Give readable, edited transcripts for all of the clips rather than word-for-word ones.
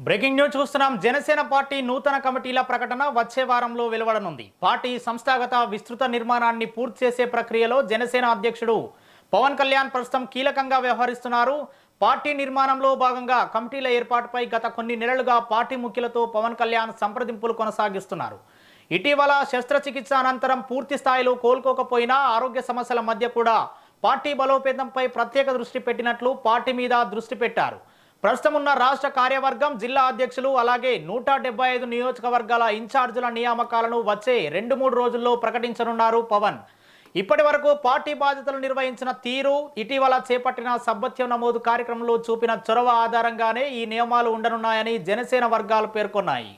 Breaking news చూస్తున్నాం. Janasena party నూతన కమిటీల ప్రకటన వచ్చే వారంలో వెలువడనుంది. పార్టీ సంస్థాగత విస్తృత నిర్మాణాన్ని పూర్తి చేసే ప్రక్రియలో జనసేన అధ్యక్షుడు పవన్ కళ్యాణ్ ప్రస్తుతం కీలకంగా వ్యవహరిస్తున్నారు. పార్టీ నిర్మాణంలో భాగంగా కమిటీల ఏర్పాటుపై గత కొన్ని నెలలుగా పార్టీ ముఖ్యులతో పవన్ కళ్యాణ్ సంప్రదింపులు కొనసాగిస్తున్నారు. ఇటీవల శస్త్రచికిత్స అనంతరం పూర్తి స్థాయిలో కోలుకోకపోయినా ఆరోగ్య సమస్యల మధ్య కూడా పార్టీ బలోపేతంపై ప్రత్యేక దృష్టి పెట్టినట్లు పార్టీ మీద దృష్టి పెట్టారు. ప్రస్తుతం ఉన్న రాష్ట్ర కార్యవర్గం, జిల్లా అధ్యక్షులు అలాగే 175 నియోజకవర్గాల ఇన్ఛార్జీల నియామకాలను వచ్చే 2-3 రోజుల్లో ప్రకటించనున్నారు పవన్. ఇప్పటి వరకు పార్టీ బాధ్యతలు నిర్వహించిన తీరు, ఇటీవల చేపట్టిన సభ్యత్వ నమోదు కార్యక్రమంలో చూపిన చొరవ ఆధారంగానే ఈ నియమాలు ఉండనున్నాయని జనసేన వర్గాలు పేర్కొన్నాయి.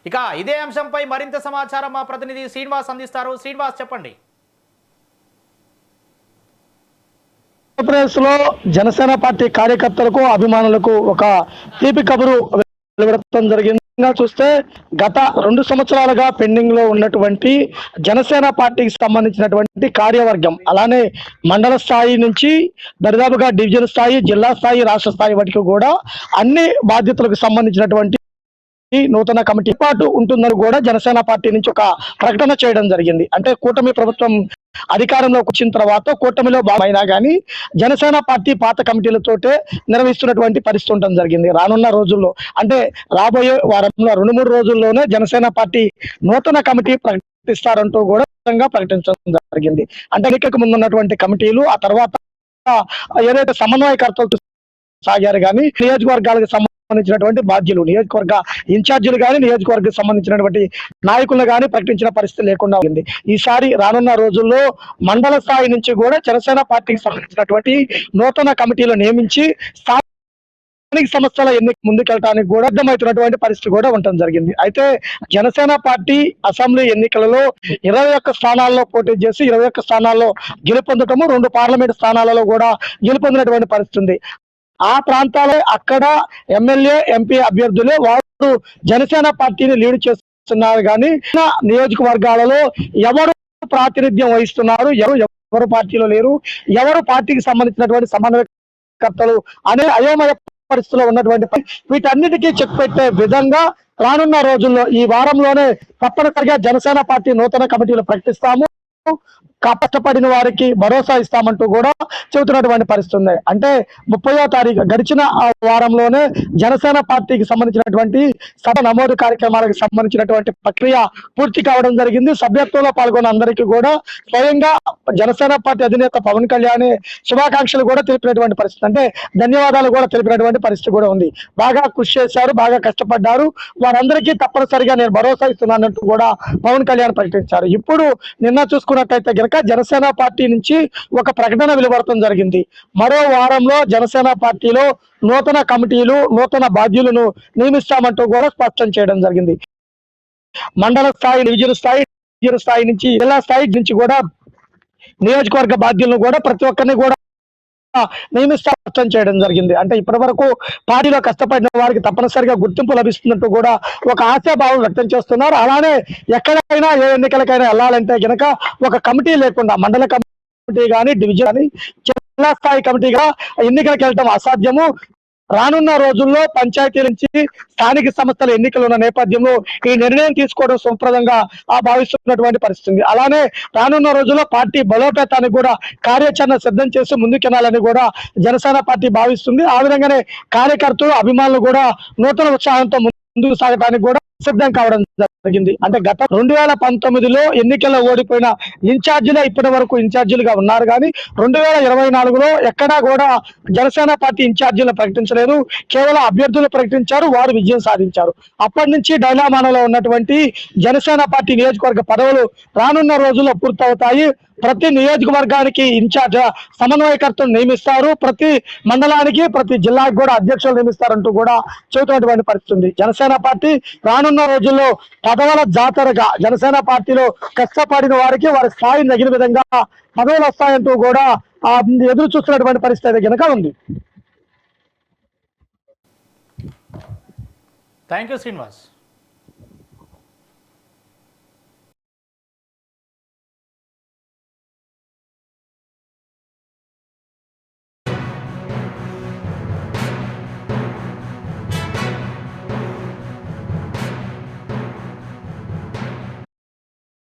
ఇక ఇదే అంశంపై మరింత సమాచారం మా ప్రతినిధి శ్రీనివాస్ అందిస్తారు. శ్రీనివాస్, చెప్పండి. ఆంధ్రప్రదేశ్ లో జనసేన పార్టీ కార్యకర్తలకు, అభిమానులకు ఒక తీపి కబురు వెలువడటం జరిగింది. చూస్తే గత 2 సంవత్సరాలుగా పెండింగ్ లో ఉన్నటువంటి జనసేన పార్టీకి సంబంధించినటువంటి కార్యవర్గం, అలానే మండల స్థాయి నుంచి దరిదాపుగా డివిజన్ స్థాయి, జిల్లా స్థాయి, రాష్ట్ర స్థాయి వరకు కూడా అన్ని బాధ్యతలకు సంబంధించినటువంటి నూతన కమిటీ పాటు ఉంటుందని కూడా జనసేన పార్టీ నుంచి ఒక ప్రకటన చేయడం జరిగింది. అంటే కూటమి ప్రభుత్వం అధికారంలోకి వచ్చిన తర్వాత కూటమిలో భాగమైనా కానీ జనసేన పార్టీ పాత కమిటీలతోటే నిర్వహిస్తున్నటువంటి పరిస్థితి ఉండడం జరిగింది. రానున్న రోజుల్లో అంటే రాబోయే వారంలో 2-3 రోజుల్లోనే జనసేన పార్టీ నూతన కమిటీ ప్రకటిస్తారంటూ కూడా ప్రకటించడం జరిగింది. అంటే ఎన్నికకు ముందున్నటువంటి కమిటీలు, ఆ తర్వాత ఏదైతే సమన్వయకర్తలతో సాగారు కానీ నియోజకవర్గాలకు సంబంధించినటువంటి బాధ్యులు, నియోజకవర్గ ఇన్ఛార్జీలు కానీ, నియోజకవర్గం సంబంధించినటువంటి నాయకులను కానీ ప్రకటించిన పరిస్థితి లేకుండా ఉంది. ఈసారి రానున్న రోజుల్లో మండల స్థాయి నుంచి కూడా జనసేన పార్టీకి సంబంధించినటువంటి నూతన కమిటీలు నియమించి స్థానిక సంస్థల ఎన్నిక ముందుకెళ్ళడానికి కూడా అర్థమవుతున్నటువంటి పరిస్థితి కూడా ఉండటం జరిగింది. అయితే జనసేన పార్టీ అసెంబ్లీ ఎన్నికలలో 21 స్థానాల్లో పోటీ చేసి 21 స్థానాల్లో గెలుపొందటము, 2 పార్లమెంట్ స్థానాలలో కూడా గెలుపొందినటువంటి పరిస్థితి ఉంది. ఆ ప్రాంతాలే అక్కడ ఎమ్మెల్యే, ఎంపీ అభ్యర్థులే వారు జనసేన పార్టీని లీడ్ చేస్తున్నారు. కానీ నియోజకవర్గాలలో ఎవరు ప్రాతినిధ్యం వహిస్తున్నారు, ఎవరు పార్టీలో లేరు, ఎవరు పార్టీకి సంబంధించినటువంటి సమన్వయకర్తలు అనే అయోమయ పరిస్థితిలో ఉన్నటువంటి వీటన్నిటికీ చెక్ పెట్టే విధంగా రానున్న రోజుల్లో ఈ వారంలోనే తప్పనిసరిగా జనసేన పార్టీ నూతన కమిటీలు ప్రకటిస్తాము, కష్టపడిన వారికి భరోసా ఇస్తామంటూ కూడా చెబుతున్నటువంటి పరిస్థితి ఉంది. అంటే 30వ తారీఖు గడిచిన వారంలోనే జనసేన పార్టీకి సంబంధించినటువంటి సభ నమోదు కార్యక్రమాలకు సంబంధించినటువంటి ప్రక్రియ పూర్తి కావడం జరిగింది. సభ్యత్వంలో పాల్గొన్న అందరికీ కూడా స్వయంగా జనసేన పార్టీ అధినేత పవన్ కళ్యాణ్ శుభాకాంక్షలు కూడా తెలిపినటువంటి పరిస్థితి, అంటే ధన్యవాదాలు కూడా తెలిపినటువంటి పరిస్థితి కూడా ఉంది. బాగా కృషి చేశారు, బాగా కష్టపడ్డారు, వారందరికీ తప్పనిసరిగా నేను భరోసా ఇస్తున్నానంటూ కూడా పవన్ కళ్యాణ్ ప్రకటించారు. ఇప్పుడు నిన్న చూసుకున్నట్లయితే గనక జనసేన పార్టీ నుంచి ఒక ప్రకటన వెలువడటం జరిగింది. మరో వారంలో జనసేన పార్టీలో నూతన కమిటీలు, నూతన బాధ్యులను నియమిస్తామంటూ కూడా స్పష్టం చేయడం జరిగింది. మండల స్థాయి, డివిజన్ స్థాయి నుంచి జిల్లా స్థాయి నుంచి కూడా నియోజకవర్గ బాధ్యులను కూడా ప్రతి ఒక్కరిని కూడా నియమిస్తాం చేయడం జరిగింది. అంటే ఇప్పటి వరకు పార్టీలో కష్టపడిన వారికి తప్పనిసరిగా గుర్తింపు లభిస్తున్నట్టు కూడా ఒక ఆశాభావం వ్యక్తం చేస్తున్నారు. అలానే ఎక్కడైనా ఏ ఎన్నికలకైనా వెళ్ళాలంటే గనక ఒక కమిటీ లేకుండా, మండల కమిటీ కానీ, డివిజన్ కానీ, జిల్లా స్థాయి కమిటీగా ఎన్నికలకు వెళ్ళడం అసాధ్యము. రానున్న రోజుల్లో పంచాయతీ నుంచి స్థానిక సంస్థల ఎన్నికలు ఉన్న నేపథ్యంలో ఈ నిర్ణయం తీసుకోవడం సంప్రదంగా భావిస్తున్నటువంటి పరిస్థితి. అలానే రానున్న రోజుల్లో పార్టీ బలోపేతానికి కూడా కార్యాచరణ సిద్ధం చేసి ముందుకెళ్లాలని కూడా జనసేన పార్టీ భావిస్తుంది. ఆ విధంగానే కార్యకర్తలు, అభిమానులు కూడా నూతన ఉత్సాహంతో ముందుకు సాగడానికి కూడా సిద్ధం కావడం జరిగింది. అంటే గత 2019లో ఎన్నికల్లో ఓడిపోయిన ఇన్ఛార్జీలే ఇప్పటి వరకు ఇన్ఛార్జీలుగా ఉన్నారు. కానీ 2024లో ఎక్కడా కూడా జనసేన పార్టీ ఇన్ఛార్జీలను ప్రకటించలేదు, కేవలం అభ్యర్థులు ప్రకటించారు, వారు విజయం సాధించారు. అప్పటి నుంచి డైలామానలో ఉన్నటువంటి జనసేన పార్టీ నియోజకవర్గ పదవులు రానున్న రోజుల్లో పూర్తవుతాయి. ప్రతి నియోజకవర్గానికి ఇన్ఛార్జ్ సమన్వయకర్తలు నియమిస్తారు, ప్రతి మండలానికి, ప్రతి జిల్లాకి కూడా అధ్యక్షులు నియమిస్తారంటూ కూడా చెబుతున్నటువంటి పరిస్థితి ఉంది. జనసేన పార్టీ రానున్న రోజుల్లో పదవుల జాతరగా జనసేన పార్టీలో కష్టపడిన వారికి వారి స్థాయి తగిన విధంగా పదవులు వస్తాయంటూ కూడా ఎదురు చూస్తున్నటువంటి పరిస్థితి కనుక ఉంది. Thank you Srinivas.